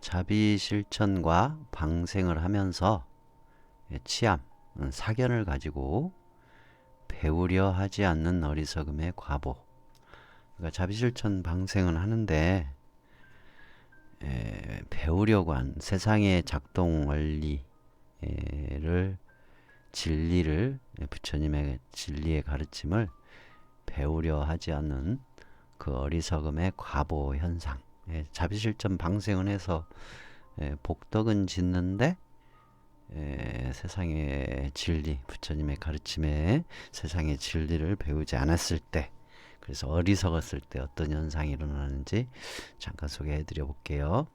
자비실천과 방생을 하면서 치암, 사견을 가지고 배우려 하지 않는 어리석음의 과보. 그러니까 자비실천 방생은 하는데 배우려고 한 세상의 작동 원리를 진리를 부처님의 진리의 가르침을 배우려 하지 않는 그 어리석음의 과보 현상. 자비실천 방생은 해서 복덕은 짓는데 세상의 진리, 부처님의 가르침에 세상의 진리를 배우지 않았을 때, 그래서 어리석었을 때 어떤 현상이 일어나는지 잠깐 소개해 드려 볼게요.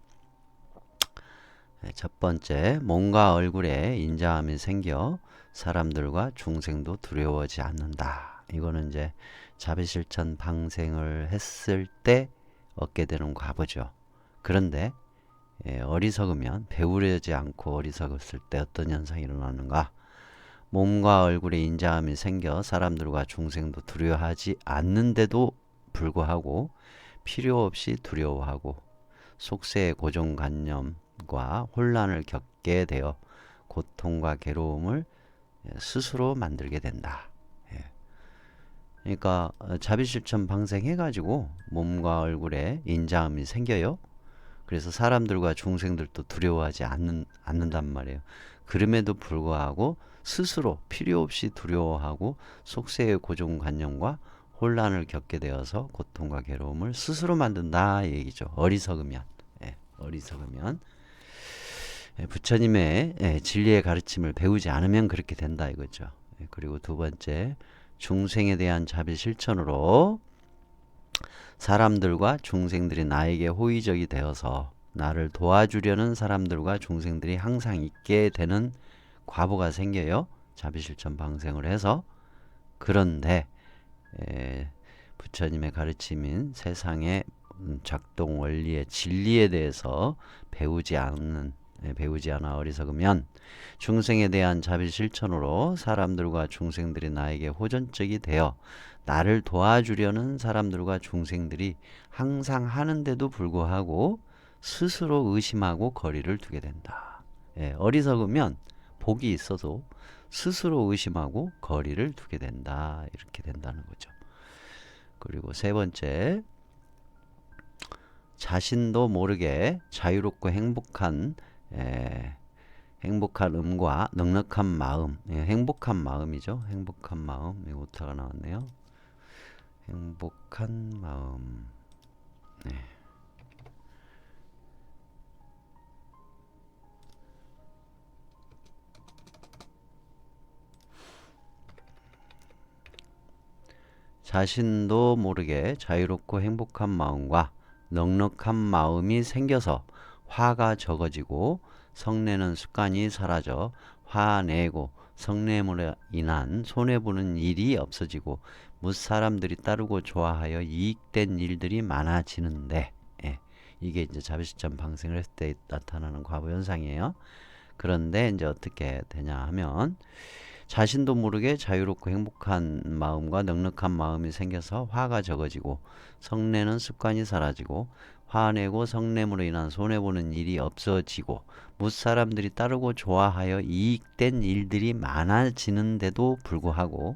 첫 번째, 몸과 얼굴에 인자함이 생겨 사람들과 중생도 두려워하지 않는다. 이거는 이제 자비실천 방생을 했을 때 얻게 되는 과보죠. 그런데 어리석으면, 배우려지 않고 어리석었을 때 어떤 현상이 일어나는가? 몸과 얼굴에 인자함이 생겨 사람들과 중생도 두려워하지 않는데도 불구하고 필요 없이 두려워하고 속세의 고정관념과 혼란을 겪게 되어 고통과 괴로움을 스스로 만들게 된다. 그러니까 자비실천 방생해가지고 몸과 얼굴에 인자함이 생겨요. 그래서 사람들과 중생들도 두려워하지 않는단 말이에요. 그럼에도 불구하고 스스로 필요 없이 두려워하고 속세의 고정관념과 혼란을 겪게 되어서 고통과 괴로움을 스스로 만든다 이 얘기죠. 어리석으면. 어리석으면. 부처님의 진리의 가르침을 배우지 않으면 그렇게 된다 이거죠. 그리고 두 번째, 중생에 대한 자비 실천으로 사람들과 중생들이 나에게 호의적이 되어서 나를 도와주려는 사람들과 중생들이 항상 있게 되는 과보가 생겨요. 자비실천 방생을 해서. 그런데 부처님의 가르침인 세상의 작동 원리의 진리에 대해서 배우지 않아 어리석으면 중생에 대한 자비 실천으로 사람들과 중생들이 나에게 호전적이 되어 나를 도와주려는 사람들과 중생들이 항상 하는데도 불구하고 스스로 의심하고 거리를 두게 된다. 어리석으면 복이 있어도 스스로 의심하고 거리를 두게 된다. 이렇게 된다는 거죠. 그리고 세 번째, 자신도 모르게 자유롭고 행복한 음과 넉넉한 마음, 행복한 마음이죠. 행복한 마음, 오타가 나왔네요. 행복한 마음. 자신도 모르게 자유롭고 행복한 마음과 넉넉한 마음이 생겨서 화가 적어지고 성내는 습관이 사라져 화내고 성냄으로 인한 손해보는 일이 없어지고 무사람들이 따르고 좋아하여 이익된 일들이 많아지는데, 이게 이제 자비실천 방생을 했을 때 나타나는 과보 현상이에요. 그런데 이제 어떻게 되냐 하면, 자신도 모르게 자유롭고 행복한 마음과 넉넉한 마음이 생겨서 화가 적어지고 성내는 습관이 사라지고 화내고 성냄으로 인한 손해보는 일이 없어지고 무사람들이 따르고 좋아하여 이익된 일들이 많아지는데도 불구하고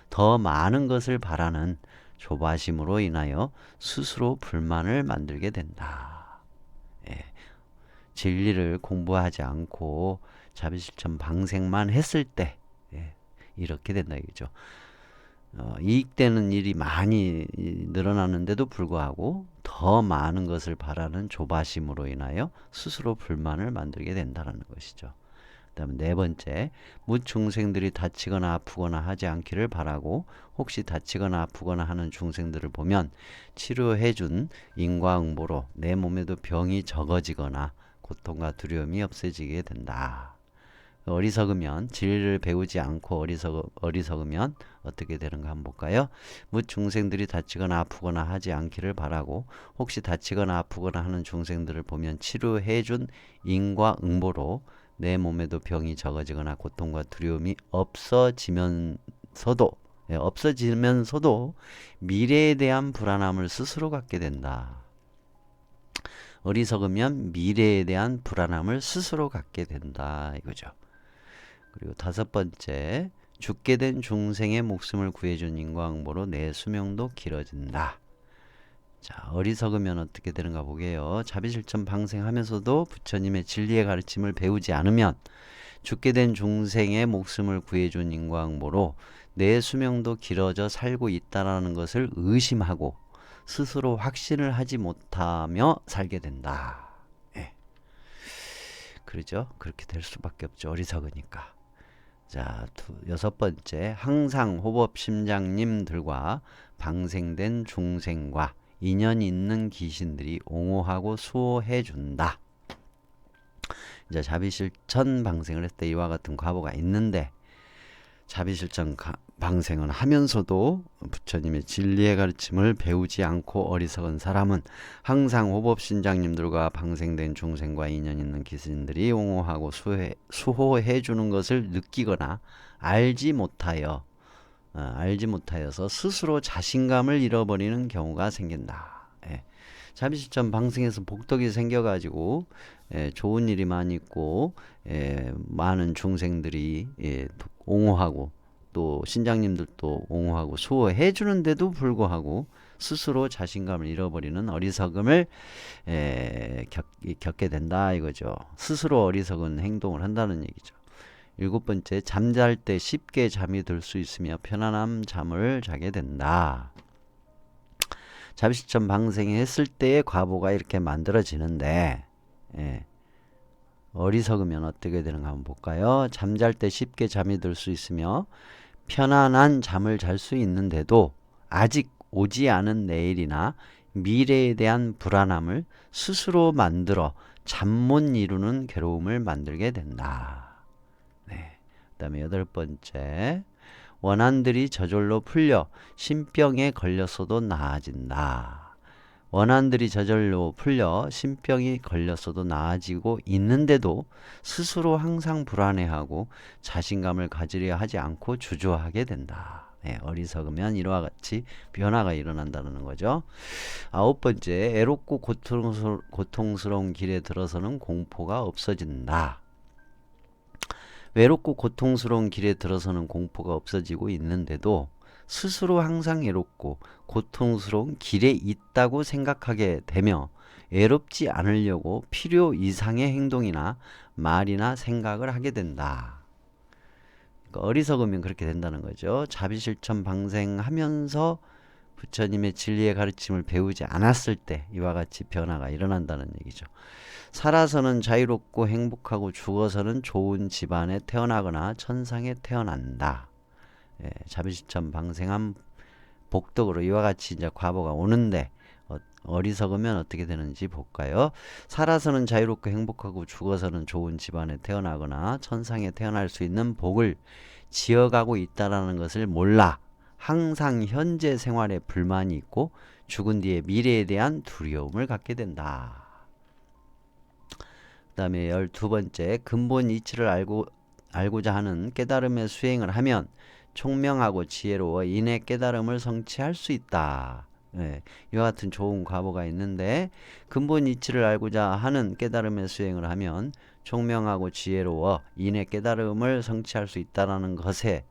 더 많은 것을 바라는 조바심으로 인하여 스스로 불만을 만들게 된다. 진리를 공부하지 않고 자비실천 방생만 했을 때 이렇게 된다 이거죠. 이익되는 일이 많이 늘어나는데도 불구하고 더 많은 것을 바라는 조바심으로 인하여 스스로 불만을 만들게 된다는 것이죠. 그 다음에 네 번째, 무중생들이 다치거나 아프거나 하지 않기를 바라고 혹시 다치거나 아프거나 하는 중생들을 보면 치료해준 인과응보로 내 몸에도 병이 적어지거나 고통과 두려움이 없어지게 된다. 어리석으면, 진리를 배우지 않고 어리석으면 어떻게 되는가 한번 볼까요? 무중생들이 다치거나 아프거나 하지 않기를 바라고 혹시 다치거나 아프거나 하는 중생들을 보면 치료해준 인과응보로 내 몸에도 병이 적어지거나 고통과 두려움이 없어지면서도 미래에 대한 불안함을 스스로 갖게 된다. 어리석으면 미래에 대한 불안함을 스스로 갖게 된다 이거죠. 그리고 다섯 번째, 죽게 된 중생의 목숨을 구해준 인과응보로 내 수명도 길어진다. 자, 어리석으면 어떻게 되는가 보게요. 자비실천 방생하면서도 부처님의 진리의 가르침을 배우지 않으면 죽게 된 중생의 목숨을 구해준 인과응보로 내 수명도 길어져 살고 있다는 것을 의심하고 스스로 확신을 하지 못하며 살게 된다. 예. 그러죠? 그렇게 될 수밖에 없죠. 어리석으니까. 자, 여섯 번째, 항상 호법심장님들과 방생된 중생과 인연 있는 귀신들이 옹호하고 수호해 준다. 이제 자비실천 방생을 했을 때 이와 같은 과보가 있는데, 자비실천 방생을 하면서도 부처님의 진리의 가르침을 배우지 않고 어리석은 사람은 항상 호법신장님들과 방생된 중생과 인연 있는 귀신들이 옹호하고 수호해 주는 것을 느끼거나 알지 못하여서 스스로 자신감을 잃어버리는 경우가 생긴다. 예. 자비실천 방생에서 복덕이 생겨가지고 좋은 일이 많이 있고 많은 중생들이 옹호하고 또 신장님들도 옹호하고 수호해 주는데도 불구하고 스스로 자신감을 잃어버리는 어리석음을 겪게 된다 이거죠. 스스로 어리석은 행동을 한다는 얘기죠. 일곱 번째, 잠잘 때 쉽게 잠이 들 수 있으며 편안한 잠을 자게 된다. 자비실천 방생했을 때의 과보가 이렇게 만들어지는데 어리석으면 어떻게 되는가 한번 볼까요? 잠잘 때 쉽게 잠이 들 수 있으며 편안한 잠을 잘 수 있는데도 아직 오지 않은 내일이나 미래에 대한 불안함을 스스로 만들어 잠 못 이루는 괴로움을 만들게 된다. 네. 그 다음에 여덟 번째, 원한들이 저절로 풀려 신병에 걸렸어도 나아진다. 원한들이 저절로 풀려 신병이 걸렸어도 나아지고 있는데도 스스로 항상 불안해하고 자신감을 가지려 하지 않고 주저하게 된다. 네, 어리석으면 이와 같이 변화가 일어난다는 거죠. 아홉 번째, 애롭고 고통스러운 길에 들어서는 공포가 없어진다. 외롭고 고통스러운 길에 들어서는 공포가 없어지고 있는데도 스스로 항상 애롭고 고통스러운 길에 있다고 생각하게 되며 애롭지 않으려고 필요 이상의 행동이나 말이나 생각을 하게 된다. 그러니까 어리석으면 그렇게 된다는 거죠. 자비실천 방생하면서 부처님의 진리의 가르침을 배우지 않았을 때 이와 같이 변화가 일어난다는 얘기죠. 살아서는 자유롭고 행복하고 죽어서는 좋은 집안에 태어나거나 천상에 태어난다. 자비실천 방생한 복덕으로 이와 같이 이제 과보가 오는데 어리석으면 어떻게 되는지 볼까요? 살아서는 자유롭고 행복하고 죽어서는 좋은 집안에 태어나거나 천상에 태어날 수 있는 복을 지어가고 있다라는 것을 몰라 항상 현재 생활에 불만이 있고 죽은 뒤의 미래에 대한 두려움을 갖게 된다. 그 다음에 12번째, 근본 이치를 알고자 하는 깨달음의 수행을 하면 총명하고 지혜로워 인의 깨달음을 성취할 수 있다. 이와 같은 좋은 과보가 있는데, 근본 이치를 알고자 하는 깨달음의 수행을 하면 총명하고 지혜로워 인의 깨달음을 성취할 수 있다는 것에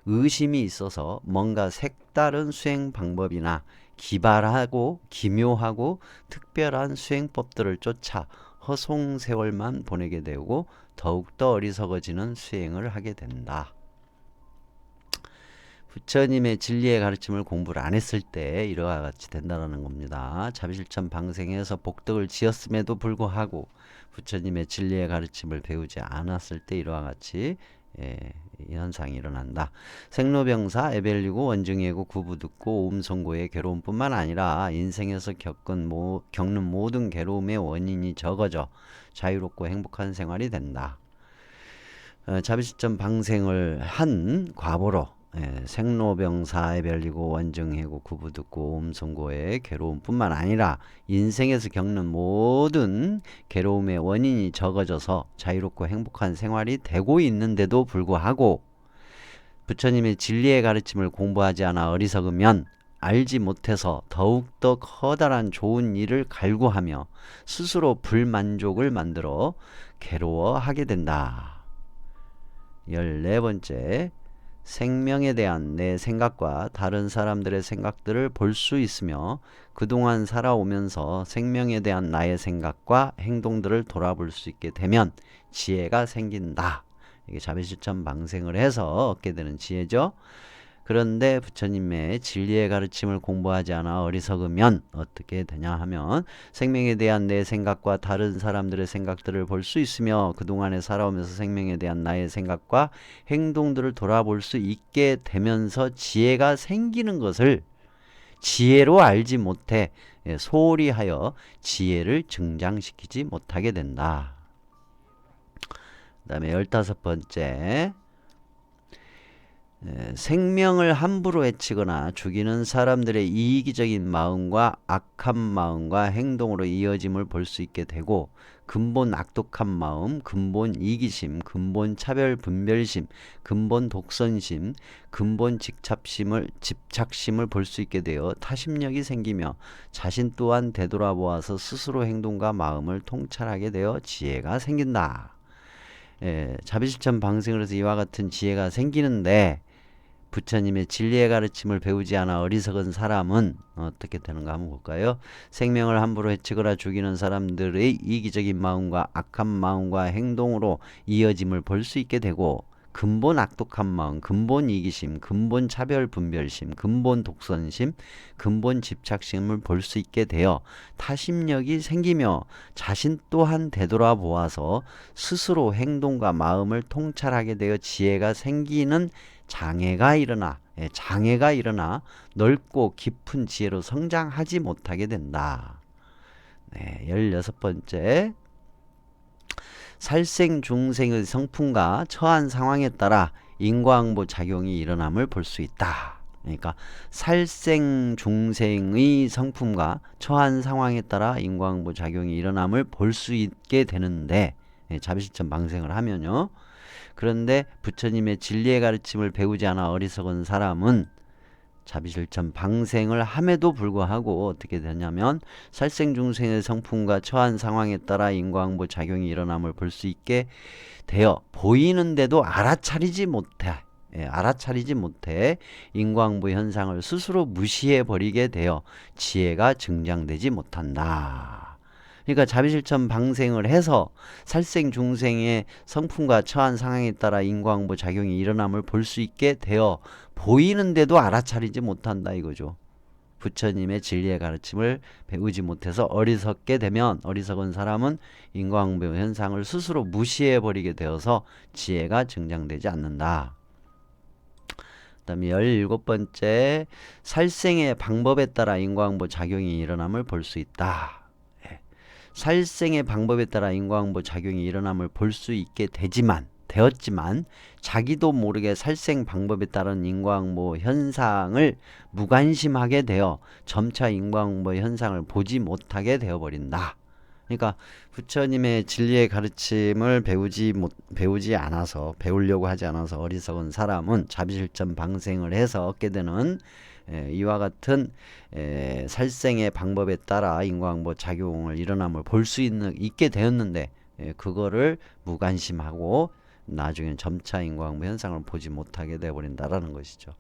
의심이 있어서 뭔가 색다른 수행 방법이나 기발하고 기묘하고 특별한 수행법들을 쫓아 허송세월만 보내게 되고 더욱더 어리석어지는 수행을 하게 된다. 부처님의 진리의 가르침을 공부를 안 했을 때 이와 같이 된다는 겁니다. 자비실천 방생해서 복덕을 지었음에도 불구하고 부처님의 진리의 가르침을 배우지 않았을 때 이와 같이 이 현상이 일어난다. 생로병사, 애별리고 원증예고 구부듣고 오음성고의 괴로움뿐만 아니라 인생에서 겪는 모든 괴로움의 원인이 적어져 자유롭고 행복한 생활이 된다. 자비실천 방생을 한 과보로 생로병사, 애별리고 원증예고 구부듣고 오음성고의 괴로움뿐만 아니라 인생에서 겪는 모든 괴로움의 원인이 적어져서 자유롭고 행복한 생활이 되고 있는데도 불구하고 부처님의 진리의 가르침을 공부하지 않아 어리석으면 알지 못해서 더욱더 커다란 좋은 일을 갈구하며 스스로 불만족을 만들어 괴로워하게 된다. 14번째, 생명에 대한 내 생각과 다른 사람들의 생각들을 볼 수 있으며 그동안 살아오면서 생명에 대한 나의 생각과 행동들을 돌아볼 수 있게 되면 지혜가 생긴다. 이게 자비실천 방생을 해서 얻게 되는 지혜죠. 그런데 부처님의 진리의 가르침을 공부하지 않아 어리석으면 어떻게 되냐 하면 생명에 대한 내 생각과 다른 사람들의 생각들을 볼 수 있으며 그동안에 살아오면서 생명에 대한 나의 생각과 행동들을 돌아볼 수 있게 되면서 지혜가 생기는 것을 지혜로 알지 못해 소홀히 하여 지혜를 증장시키지 못하게 된다. 그 다음에 15번째, 생명을 함부로 해치거나 죽이는 사람들의 이기적인 마음과 악한 마음과 행동으로 이어짐을 볼 수 있게 되고 근본 악독한 마음, 근본 이기심, 근본 차별 분별심, 근본 독선심, 근본 집착심을 볼 수 있게 되어 타심력이 생기며 자신 또한 되돌아보아서 스스로 행동과 마음을 통찰하게 되어 지혜가 생긴다. 자비실천 방생을 해서 이와 같은 지혜가 생기는데 부처님의 진리의 가르침을 배우지 않아 어리석은 사람은 어떻게 되는가 한번 볼까요? 생명을 함부로 해치거나 죽이는 사람들의 이기적인 마음과 악한 마음과 행동으로 이어짐을 볼 수 있게 되고 근본 악독한 마음, 근본 이기심, 근본 차별 분별심, 근본 독선심, 근본 집착심을 볼 수 있게 되어 타심력이 생기며 자신 또한 되돌아보아서 스스로 행동과 마음을 통찰하게 되어 지혜가 생기는 장애가 일어나 넓고 깊은 지혜로 성장하지 못하게 된다. 16번째, 살생중생의 성품과 처한 상황에 따라 인과응보 작용이 일어남을 볼 수 있다. 그러니까 살생중생의 성품과 처한 상황에 따라 인과응보 작용이 일어남을 볼 수 있게 되는데 자비실천 방생을 하면요. 그런데 부처님의 진리의 가르침을 배우지 않아 어리석은 사람은 자비실천 방생을 함에도 불구하고 어떻게 되냐면 살생중생의 성품과 처한 상황에 따라 인과응보 작용이 일어남을 볼 수 있게 되어 보이는데도 알아차리지 못해 인과응보 현상을 스스로 무시해버리게 되어 지혜가 증장되지 못한다. 그러니까 자비실천 방생을 해서 살생중생의 성품과 처한 상황에 따라 인과응보 작용이 일어남을 볼 수 있게 되어 보이는데도 알아차리지 못한다 이거죠. 부처님의 진리의 가르침을 배우지 못해서 어리석게 되면 어리석은 사람은 인과응보 현상을 스스로 무시해버리게 되어서 지혜가 증장되지 않는다. 그 다음에 17번째, 살생의 방법에 따라 인과응보 작용이 일어남을 볼 수 있다. 살생의 방법에 따라 인과응보 작용이 일어남을 볼 수 있게 되었지만 자기도 모르게 살생 방법에 따른 인과응보 현상을 무관심하게 되어 점차 인과응보 현상을 보지 못하게 되어버린다. 그러니까 부처님의 진리의 가르침을 배우려고 하지 않아서 어리석은 사람은 자비실천 방생을 해서 얻게 되는 이와 같은 살생의 방법에 따라 인과응보 작용을 일어남을 볼 수 있게 되었는데 그거를 무관심하고 나중엔 점차 인과응보 현상을 보지 못하게 되어버린다라는 것이죠.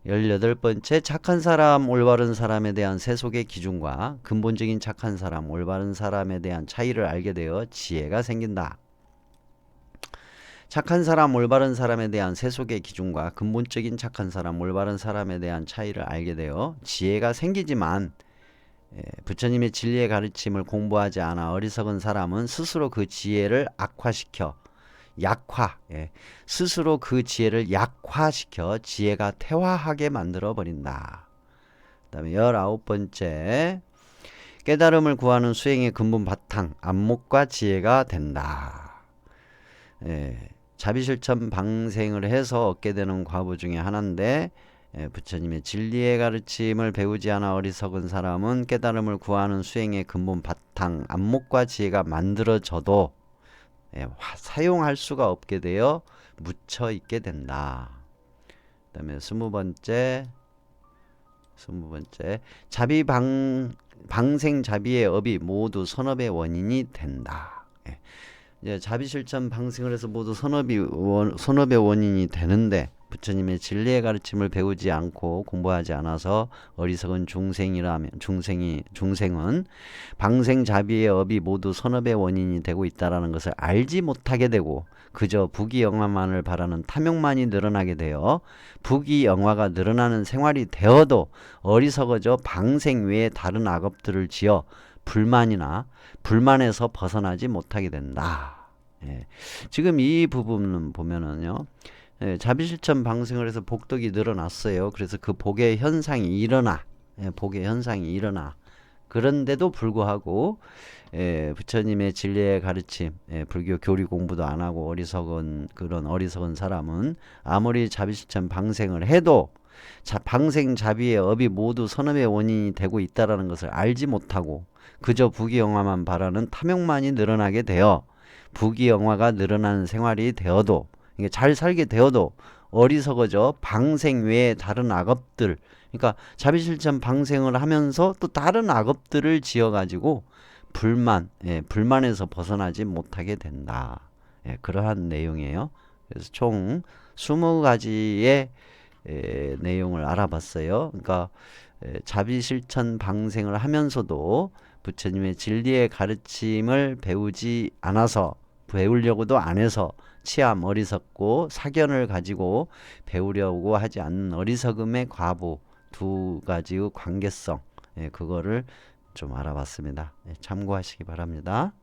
18번째, 착한 사람, 올바른 사람에 대한 세속의 기준과 근본적인 착한 사람, 올바른 사람에 대한 차이를 알게 되어 지혜가 생긴다. 착한 사람, 올바른 사람에 대한 세속의 기준과 근본적인 착한 사람, 올바른 사람에 대한 차이를 알게 되어 지혜가 생기지만 부처님의 진리의 가르침을 공부하지 않아 어리석은 사람은 스스로 그 지혜를 스스로 그 지혜를 약화시켜 지혜가 퇴화하게 만들어 버린다. 그 다음에 19번째, 깨달음을 구하는 수행의 근본 바탕, 안목과 지혜가 된다. 자비실천 방생을 해서 얻게 되는 과보 중에 하나인데 부처님의 진리의 가르침을 배우지 않아 어리석은 사람은 깨달음을 구하는 수행의 근본 바탕, 안목과 지혜가 만들어져도 사용할 수가 없게 되어 묻혀 있게 된다. 그 다음에 20번째, 20번째. 방생자비의 업이 모두 선업의 원인이 된다. 예. 이제 자비실천 방생을 해서 모두 선업의 원인이 되는데 부처님의 진리의 가르침을 배우지 않고 공부하지 않아서 어리석은 중생은 방생자비의 업이 모두 선업의 원인이 되고 있다라는 것을 알지 못하게 되고 그저 부귀영화만을 바라는 탐욕만이 늘어나게 되어 부귀영화가 늘어나는 생활이 되어도 어리석어져 방생 외에 다른 악업들을 지어 불만에서 벗어나지 못하게 된다. 예. 지금 이 부분은 보면은요. 예, 자비실천 방생을 해서 복덕이 늘어났어요. 그래서 그 복의 현상이 일어나. 예, 복의 현상이 일어나. 그런데도 불구하고 부처님의 진리의 가르침, 불교 교리 공부도 안 하고 그런 어리석은 사람은 아무리 자비실천 방생을 해도 방생자비의 업이 모두 선업의 원인이 되고 있다는 것을 알지 못하고 그저 부귀영화만 바라는 탐욕만이 늘어나게 되어 부귀영화가 늘어나는 생활이 되어도 이게 잘 살게 되어도 어리석어져 방생 외에 다른 악업들, 그러니까 자비실천 방생을 하면서 또 다른 악업들을 지어가지고 불만에서 벗어나지 못하게 된다. 그러한 내용이에요. 그래서 총 20가지의 내용을 알아봤어요. 그러니까 자비실천 방생을 하면서도 부처님의 진리의 가르침을 배우려고도 안 해서 치암 어리석고 사견을 가지고 배우려고 하지 않는 어리석음의 과부 두 가지의 관계성, 그거를 좀 알아봤습니다. 참고하시기 바랍니다.